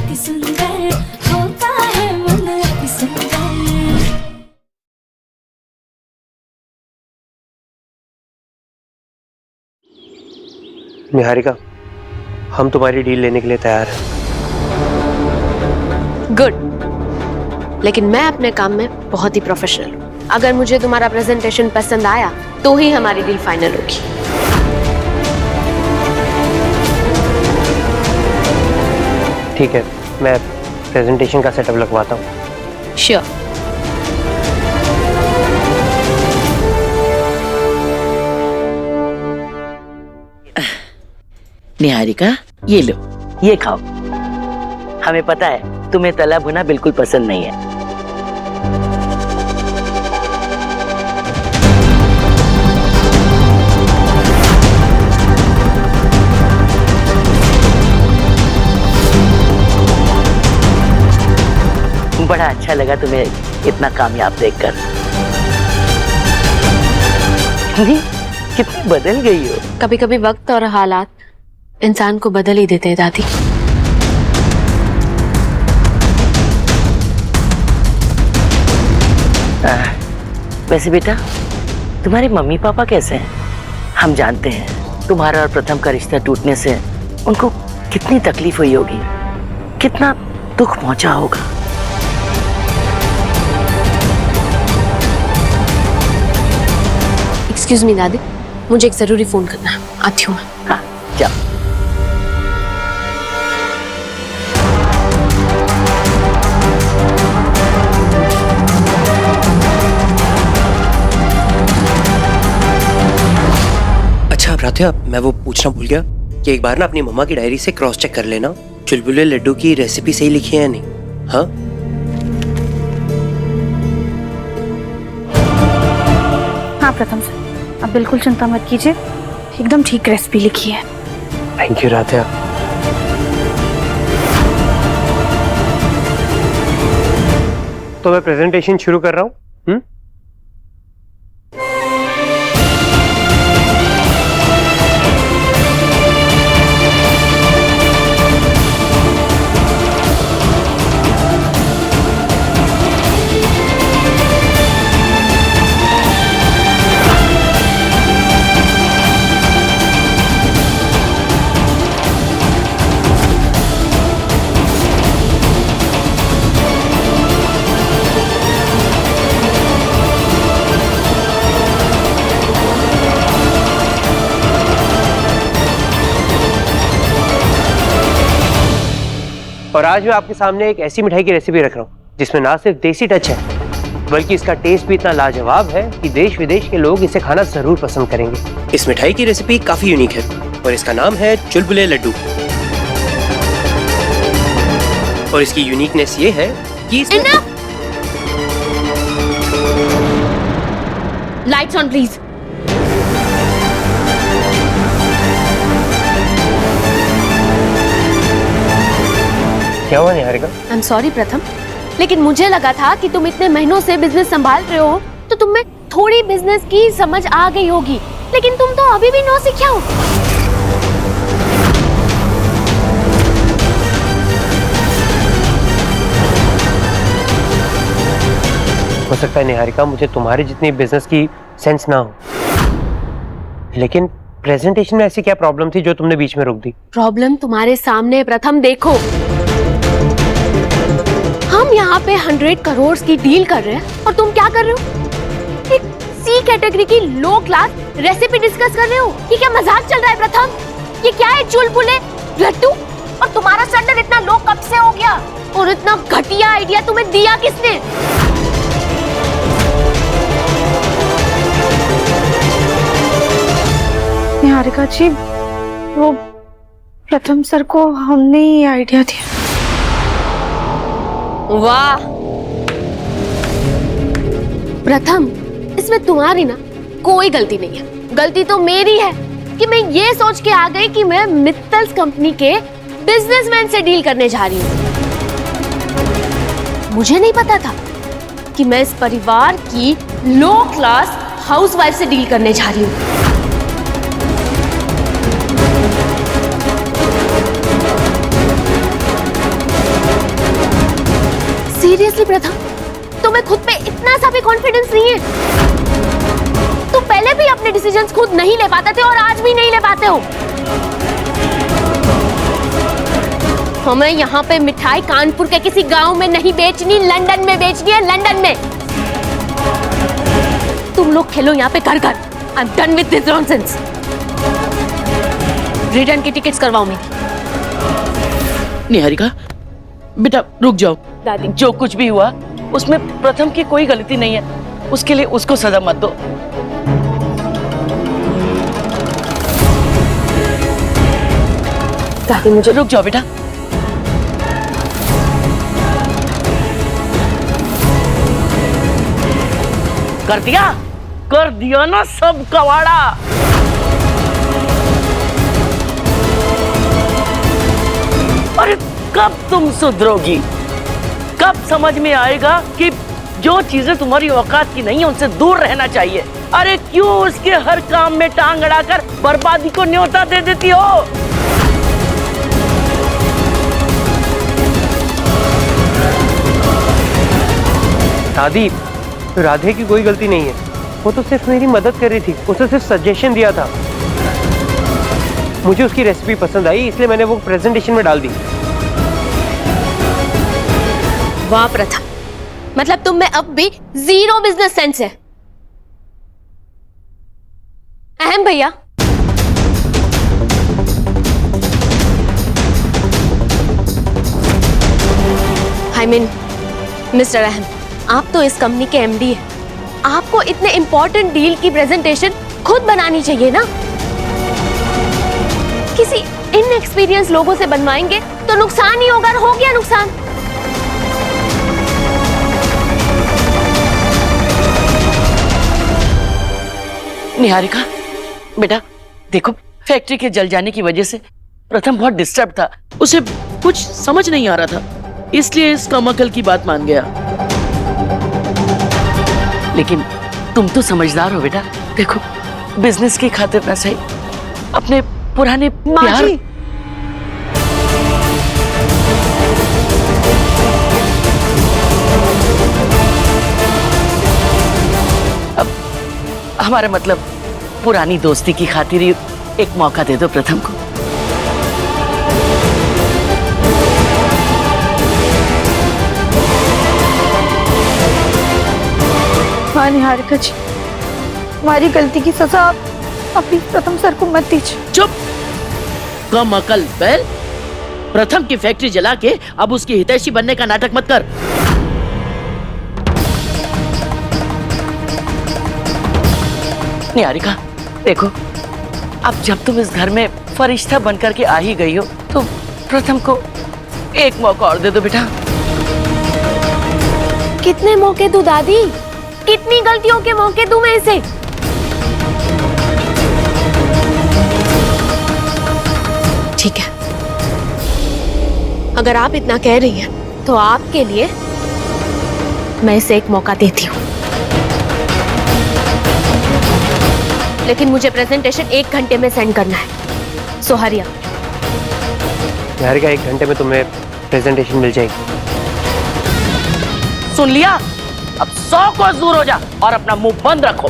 अति सुंदर होता है मन अति सुंदर। निहारिका, हम तुम्हारी डील लेने के लिए तैयार हैं। गुड, लेकिन मैं अपने काम में बहुत ही प्रोफेशनल हूँ। अगर मुझे तुम्हारा प्रेजेंटेशन पसंद आया तो ही हमारी डील फाइनल होगी। ठीक है, मैं प्रेजेंटेशन का सेटअप लगवाता हूँ। श्योर। निहारिका, ये लो, ये खाओ। हमें पता है तुम्हें तला भुना बिल्कुल पसंद नहीं है। बड़ा अच्छा लगा तुम्हें इतना कामयाब देखकर। कितनी बदल गई हो। कभी कभी वक्त और हालात इंसान को बदल ही देते हैं दादी। वैसे बेटा, तुम्हारे मम्मी पापा कैसे हैं? हम जानते हैं तुम्हारा और प्रथम का रिश्ता टूटने से उनको कितनी तकलीफ हुई होगी, कितना दुख पहुंचा होगा। एक्सक्यूज मी दादी, मुझे एक जरूरी फोन करना है, आती हूँ मैं। हाँ, जाओ। अच्छा राधिया, मैं वो पूछना भूल गया कि एक बार ना अपनी मम्मा की डायरी से क्रॉस चेक कर लेना, चुलबुले लड्डू की रेसिपी सही लिखी है या नहीं। हाँ, हाँ प्रथम सर, आप बिल्कुल चिंता मत कीजिए, एकदम ठीक रेसिपी लिखी है। Thank you Radhiya. तो मैं प्रेजेंटेशन शुरू कर रहा हूँ। और आज मैं आपके सामने एक ऐसी मिठाई की रेसिपी रख रहा हूँ जिसमें ना सिर्फ देसी टच है, बल्कि इसका टेस्ट भी इतना लाजवाब है कि देश विदेश के लोग इसे खाना जरूर पसंद करेंगे। इस मिठाई की रेसिपी काफी यूनिक है और इसका नाम है चुलबुले लड्डू। और इसकी यूनिकनेस ये है कि लाइट्स ऑन प्लीज। क्या हुआ निहारिका? आई एम सॉरी प्रथम, लेकिन मुझे लगा था कि तुम इतने महीनों से बिजनेस संभाल रहे हो तो तुम में थोड़ी बिजनेस की समझ आ गई होगी, लेकिन तुम तो अभी भी नौसिखिया हो। हो सकता है निहारिका मुझे तुम्हारी जितनी बिजनेस की सेंस ना हो, लेकिन प्रेजेंटेशन में ऐसी क्या प्रॉब्लम थी जो तुमने बीच में रोक दी? प्रॉब्लम तुम्हारे सामने प्रथम, देखो हम यहाँ पे 100 करोड़ की डील कर रहे हैं और तुम क्या कर रहे हो? एक सी कैटेगरी की लो क्लास रेसिपी डिस्कस कर रहे हो। ये क्या मजाक चल रहा है प्रथम? ये क्या है चुलबुले लड्डू? और तुम्हारा स्टैंडर्ड इतना लो कब से हो गया? और इतना घटिया आइडिया तुम्हें दिया किसने? निहारिका जी, वो प्रथम सर को हमने ये आइडिया दिया। वाह प्रथम, इसमें तुम्हारी ना कोई गलती नहीं है। गलती तो मेरी है कि मैं ये सोच के आ गई कि मैं मित्तल्स कंपनी के बिजनेसमैन से डील करने जा रही हूँ। मुझे नहीं पता था कि मैं इस परिवार की लो क्लास हाउसवाइफ से डील करने जा रही हूँ। सीरियसली प्रथम, तुम्हें खुद पे इतना सा भी कॉन्फिडेंस नहीं है? तुम पहले भी अपने डिसीजंस खुद नहीं ले पाते थे और आज भी नहीं ले पाते हो। हमें यहाँ पे मिठाई कानपुर के किसी गांव में नहीं बेचनी, लंदन में बेचनी है, लंदन में। तुम लोग खेलो यहाँ पे घर घर। I am done with this nonsense. Return की टिकट्स करवाओ मेरी। निहारिका बेटा रुक जाओ। दादी, जो कुछ भी हुआ उसमें प्रथम की कोई गलती नहीं है, उसके लिए उसको सजा मत दो। दादी मुझे रुक जाओ बेटा। कर दिया ना सब कवाड़ा। अरे कब तुम सुधरोगी? कब समझ में आएगा कि जो चीजें तुम्हारी औकात की नहीं है उनसे दूर रहना चाहिए? अरे क्यों उसके हर काम में टांग अड़ाकर बर्बादी को न्योता दे देती हो? दादी, राधे की कोई गलती नहीं है, वो तो सिर्फ मेरी मदद कर रही थी, उसे सिर्फ सजेशन दिया था। मुझे उसकी रेसिपी पसंद आई इसलिए मैंने वो प्रेजेंटेशन में डाल दी। वाह प्रथम, मतलब तुम में अब भी जीरो बिजनेस सेंस है। अहम भैया, आई मीन मिस्टर अहम, आप तो इस कंपनी के एमडी हैं। आपको इतने इंपॉर्टेंट डील की प्रेजेंटेशन खुद बनानी चाहिए ना। किसी इनएक्सपीरियंस लोगों से बनवाएंगे तो नुकसान ही होगा। हो गया नुकसान। निहारिका बेटा देखो, फैक्ट्री के जल जाने की वजह से प्रथम बहुत डिस्टर्ब था, उसे कुछ समझ नहीं आ रहा था, इसलिए इस कमअकल की बात मान गया। लेकिन तुम तो समझदार हो बेटा। देखो बिजनेस की खातिर ना सही, अपने पुराने प्यार। अब हमारा मतलब पुरानी दोस्ती की खातिर ही एक मौका दे दो प्रथम को। हाँ निहारिका जी, हमारी गलती की सजा अभी प्रथम सर को मत दीजिए। चुप, कम अकल बैल। प्रथम की फैक्ट्री जला के अब उसकी हितैषी बनने का नाटक मत कर। निहारिका देखो, अब जब तुम इस घर में फरिश्ता बनकर के आ ही गई हो तो प्रथम को एक मौका और दे दो बेटा। कितने मौके दूं दादी? कितनी गलतियों के मौके दूं मैं इसे? ठीक है, अगर आप इतना कह रही हैं तो आपके लिए मैं इसे एक मौका देती हूँ। लेकिन मुझे प्रेजेंटेशन 1 घंटे में सेंड करना है। सो हरी अप। निहारिका, 1 घंटे में तुम्हें प्रेजेंटेशन मिल जाएगी। सुन लिया? अब 100 को दूर हो जा और अपना मुंह बंद रखो।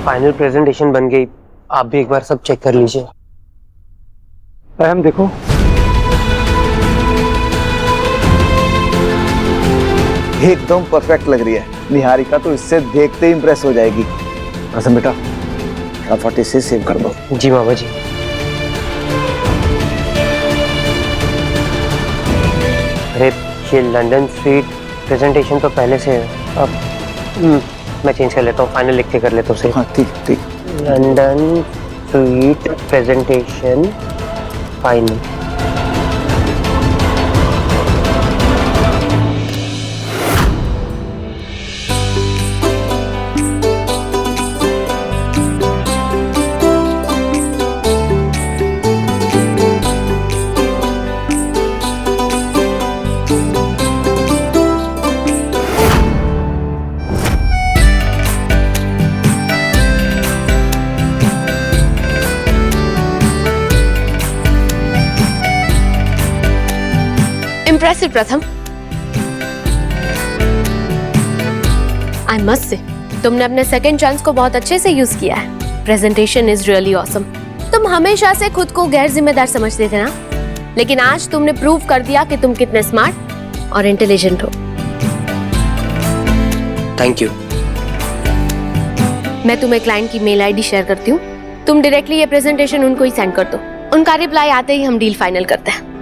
फाइनल प्रेजेंटेशन बन गई, आप भी एक बार सब चेक कर लीजिए। अहम देखो, एकदम परफेक्ट लग रही है। निहारिका तो इससे देखते ही इंप्रेस हो जाएगी। असम बेटा, फटाफट इसे सेव कर दो। जी मामा जी। अरे ये लंदन स्वीट प्रेजेंटेशन तो पहले से है। अब मैं चेंज कर लेता हूँ, फाइनल लिख के कर लेता हूँ। हाँ ठीक ठीक। London sweet presentation final. Impressive प्रथम। आई मस्ट से तुमने अपने सेकंड चांस को बहुत अच्छे से यूज किया है। Presentation is really awesome. तुम हमेशा से खुद को गैर जिम्मेदार समझते थे ना, लेकिन आज तुमने प्रूव कर दिया कि तुम कितने स्मार्ट और इंटेलिजेंट हो। Thank you. मैं तुम्हें क्लाइंट की मेल आईडी शेयर करती हूँ, तुम डायरेक्टली ये प्रेजेंटेशन उनको ही सेंड कर दो। उनका रिप्लाई आते ही हम डील फाइनल करते हैं।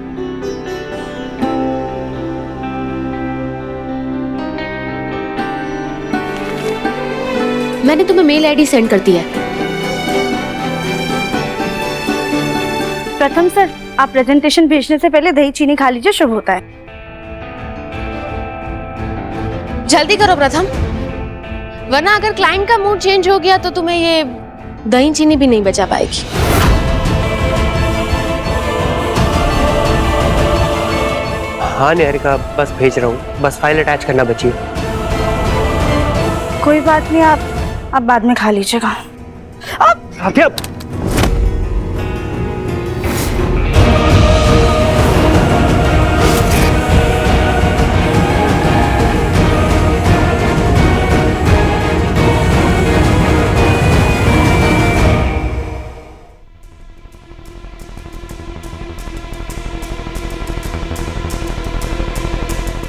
मैंने तुम्हें मेल आईडी सेंड कर दी है। प्रथम सर, आप प्रेजेंटेशन भेजने से पहले दही चीनी खा लीजिए, शुभ होता है। जल्दी करो प्रथम, वरना अगर क्लाइंट का मूड चेंज हो गया तो तुम्हें ये दही चीनी भी नहीं बचा पाएगी। हाँ निहारिका, बस भेज रहा हूँ, बस फाइल अटैच करना बची है। कोई बात नहीं, आप बाद में खा लीजिएगा। आज्ञा।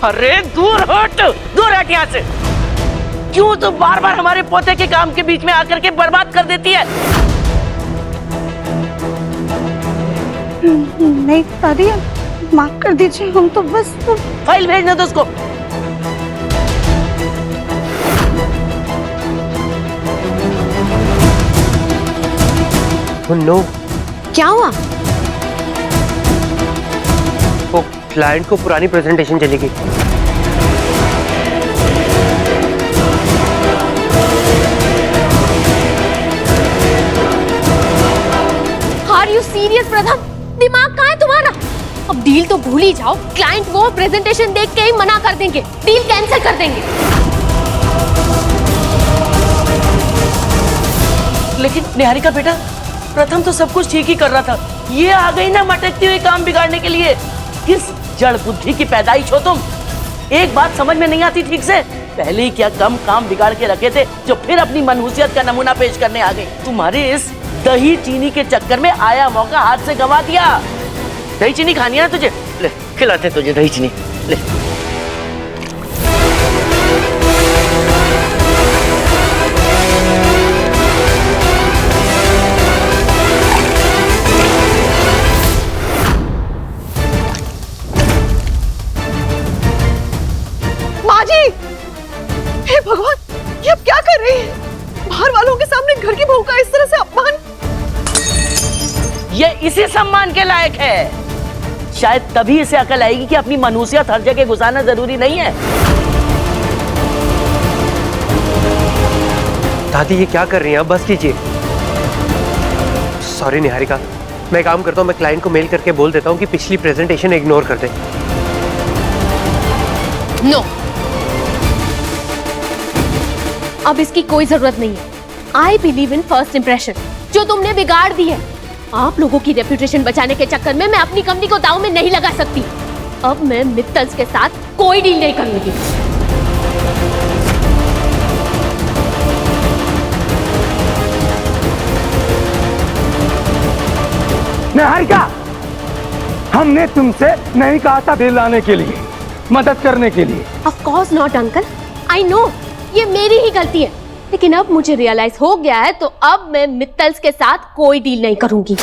अरे दूर हट यहाँ से। क्यों तो बार बार हमारे पोते के काम के बीच में आकर के बर्बाद कर देती है? नहीं दादी, माफ कर दीजिए, हम तो बस फाइल भेजने दो उसको। नो, क्या हुआ? वो क्लाइंट को पुरानी प्रेजेंटेशन चलेगी। आर यू सीरियस प्रथम? दिमाग कहाँ है तुम्हारा? अब डील तो भूल ही जाओ, क्लाइंट वो प्रेजेंटेशन देख के ही मना कर देंगे, डील कैंसिल कर देंगे। लेकिन निहारिका बेटा, प्रथम तो सब कुछ ठीक ही कर रहा था, ये आ गई ना मटकती हुई काम बिगाड़ने के लिए। किस जड़ बुद्धि की पैदाइश हो तुम? एक बात समझ में नहीं आती ठीक से, पहले ही क्या कम काम बिगाड़ के रखे थे जो फिर अपनी मनहूसियत का नमूना पेश करने आ गई। तुम्हारे इस दही चीनी के चक्कर में आया मौका हाथ से गवा दिया। दही चीनी खानी है ना तुझे? ले खिलाते तुझे दही चीनी, ले। हे भगवान, ये अब क्या कर रही है? बाहर वालों के सामने घर की बहू का इस तरह से अपमान। ये इसी सम्मान के लायक है। शायद तभी इसे अकल आएगी कि अपनी मनुष्यत हर जगह गुजारना जरूरी नहीं है। दादी ये क्या कर रही हैं? आप बस कीजिए। सॉरी निहारिका, मैं काम करता हूँ, मैं क्लाइंट को मेल करके बोल देता हूँ कि पिछली प्रेजेंटेशन इग्नोर कर दे। नो, अब इसकी कोई जरूरत नहीं है। I believe in first impression, जो तुमने बिगाड़ दी है। आप लोगों की रेपुटेशन बचाने के चक्कर में मैं अपनी कंपनी को दांव में नहीं लगा सकती। अब मैं मित्तल्स के साथ कोई डील नहीं करूंगी। निहारिका, हमने तुमसे नहीं कहा था बिल लाने के लिए, मदद करने के लिए। Of course not uncle, I know ये मेरी ही गलती है, लेकिन अब मुझे रियलाइज हो गया है, तो अब मैं मित्तल्स के साथ कोई डील नहीं करूंगी।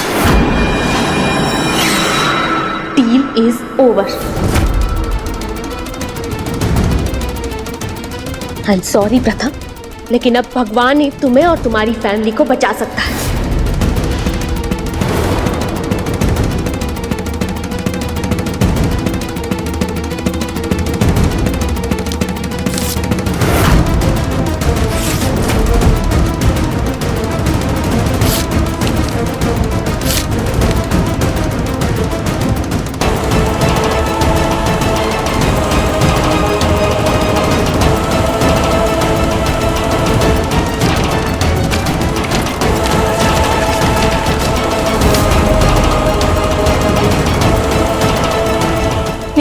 Deal is over. I am sorry प्रथम, लेकिन अब भगवान ही तुम्हें और तुम्हारी फैमिली को बचा सकता है।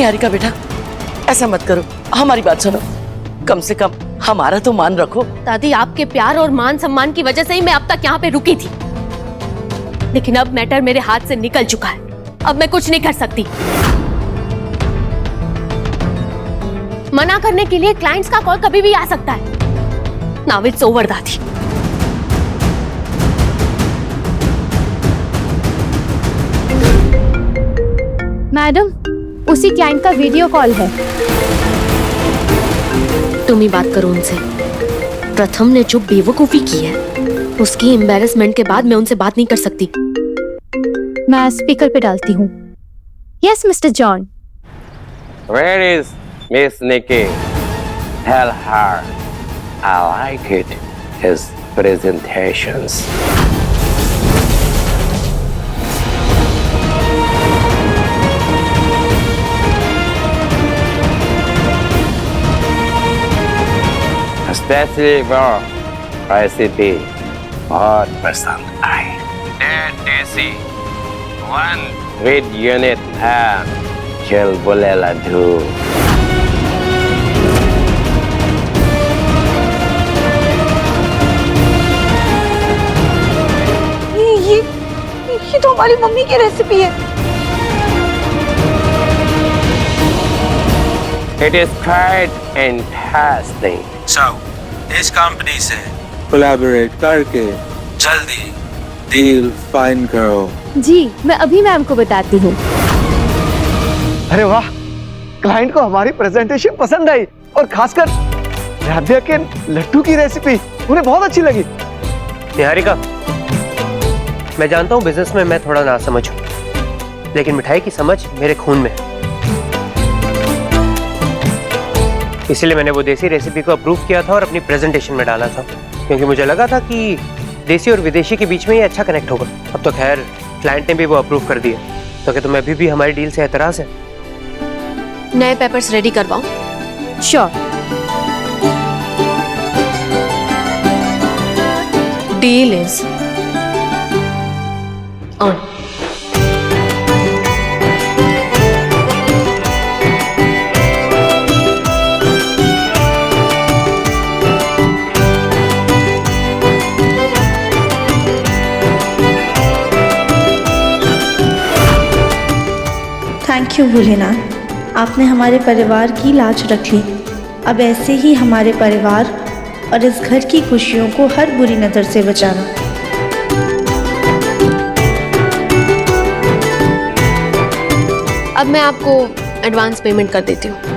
निहारिका बेटा, ऐसा मत करो, हमारी बात सुनो। कम से कम हमारा तो मान रखो। दादी, आपके प्यार और मान सम्मान की वजह से ही मैं अब तक यहाँ पे रुकी थी, लेकिन अब मैटर मेरे हाथ से निकल चुका है। अब मैं कुछ नहीं कर सकती। मना करने के लिए क्लाइंट्स का कॉल कभी भी आ सकता है। नाउ इट्स ओवर दादी। मैडम, उसी क्लाइंट का वीडियो कॉल है। तुम ही बात करो उनसे। प्रथम ने जो बेवकूफी की है, उसकी एम्बैरेसमेंट के बाद मैं उनसे बात नहीं कर सकती। मैं स्पीकर पे डालती हूँ। Yes mister John. Where is Miss Nikki? Tell her I like it, his presentations. Especially for recipe बहुत पसंद आई। That Desi, one with unit and Chel bolela do. ये तो हमारी मम्मी की रेसिपी है। It is quite interesting. So, इस company से collaborate करके जल्दी डील फाइन करो। जी, मैं अभी मैम को बताती हूँ। अरे वाह, क्लाइंट को हमारी प्रेजेंटेशन पसंद आई और खासकर राध्या के लड्डू की रेसिपी उन्हें बहुत अच्छी लगी। निहारिका, मैं जानता हूँ बिजनेस में मैं थोड़ा नासमझ हूँ, लेकिन मिठाई की समझ मेरे खून में है। इसीलिए मैंने वो देसी रेसिपी को अप्रूव किया था और अपनी प्रेजेंटेशन में डाला था, क्योंकि मुझे लगा था कि देसी और विदेशी के बीच में ये अच्छा कनेक्ट होगा। अब तो खैर क्लाइंट ने भी वो अप्रूव कर दिया। तो क्या तुम्हें अभी भी हमारी डील से एतराज है? नए पेपर्स रेडी करवाओ। Sure. Deal is on. Thank you Bholenath, आपने हमारे परिवार की लाज रख ली। अब ऐसे ही हमारे परिवार और इस घर की खुशियों को हर बुरी नज़र से बचाना। अब मैं आपको एडवांस पेमेंट कर देती हूँ।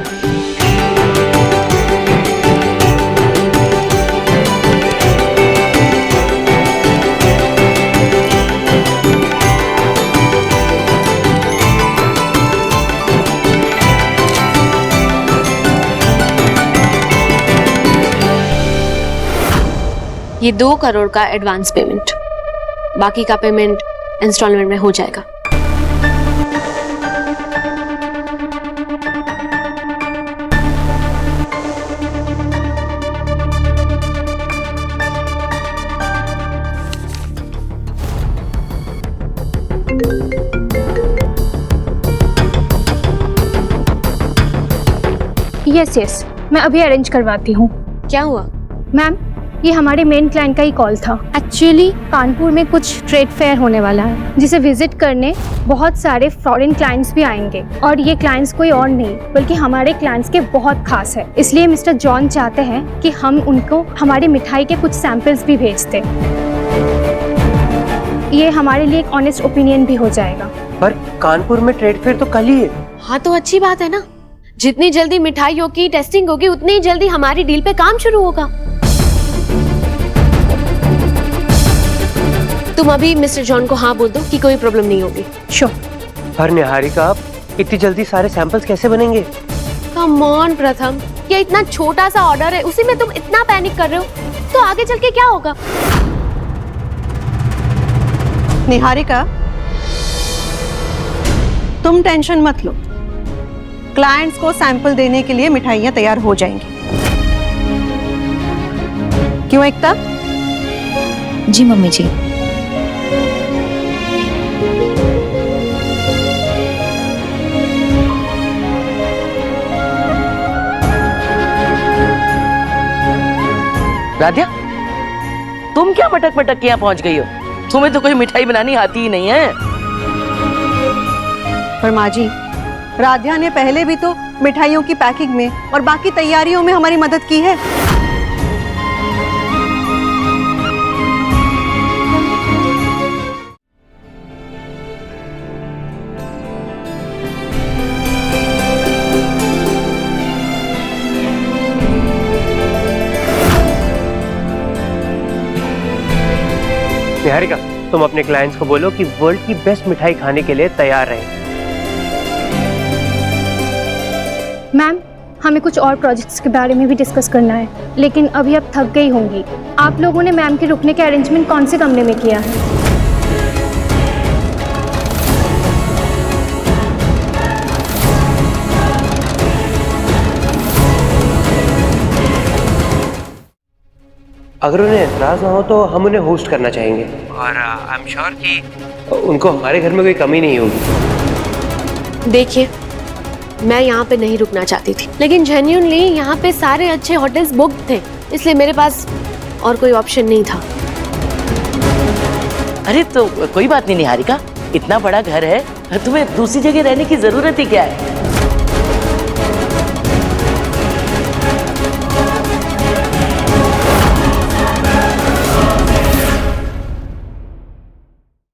ये 2 करोड़ का एडवांस पेमेंट, बाकी का पेमेंट इंस्टॉलमेंट में हो जाएगा। यस, मैं अभी अरेंज करवाती हूँ। क्या हुआ? मैम, ये हमारे मेन क्लाइंट का ही कॉल था। एक्चुअली कानपुर में कुछ ट्रेड फेयर होने वाला है, जिसे विजिट करने बहुत सारे फॉरेन क्लाइंट्स भी आएंगे। और ये क्लाइंट्स कोई और नहीं बल्कि हमारे क्लाइंट्स के बहुत खास है। इसलिए मिस्टर जॉन चाहते हैं कि हम उनको हमारी मिठाई के कुछ सैंपल्स भी भेज दें। ये हमारे लिए एक ऑनेस्ट ओपिनियन भी हो जाएगा। पर कानपुर में ट्रेड फेयर तो कल ही है। हाँ तो अच्छी बात है ना। जितनी जल्दी मिठाइयों की टेस्टिंग होगी उतनी ही जल्दी हमारी डील पे काम शुरू होगा। तुम अभी मिस्टर जॉन को हाँ बोल दो कि कोई प्रॉब्लम नहीं होगी। श्योर। पर निहारिका, आप इतनी जल्दी सारे सैंपल्स कैसे बनेंगे? कम ऑन प्रथम, ये इतना छोटा सा ऑर्डर है, उसी में तुम इतना पैनिक कर रहे हो, तो आगे चल के क्या होगा? निहारिका, तुम टेंशन मत लो। क्लाइंट्स को सैंपल देने के लिए मिठाइयाँ तैयार हो जाएंगी। क्यों एकता? जी मम्मी जी। राधिया, तुम क्या मटक मटक के यहाँ पहुंच गई हो? तुम्हें तो कोई मिठाई बनानी आती ही नहीं है। पर माँ जी, राधिया ने पहले भी तो मिठाइयों की पैकिंग में और बाकी तैयारियों में हमारी मदद की है। निहारिका, तुम अपने क्लाइंट्स को बोलो कि वर्ल्ड की बेस्ट मिठाई खाने के लिए तैयार रहें। मैम, हमें कुछ और प्रोजेक्ट्स के बारे में भी डिस्कस करना है, लेकिन अभी अब थक गई होंगी। आप लोगों ने मैम के रुकने के अरेंजमेंट कौन से कमरे में किया है? अगर उन्हें एतराज ना हो तो हम उन्हें होस्ट करना चाहेंगे, और आई एम श्योर कि उनको हमारे घर में कोई कमी नहीं होगी। देखिए, मैं यहाँ पे नहीं रुकना चाहती थी, लेकिन जेन्युइनली यहाँ पे सारे अच्छे होटल्स बुक्ड थे, इसलिए मेरे पास और कोई ऑप्शन नहीं था। अरे तो कोई बात नहीं निहारिका, इतना बड़ा घर है, तुम्हें दूसरी जगह रहने की जरूरत ही क्या है?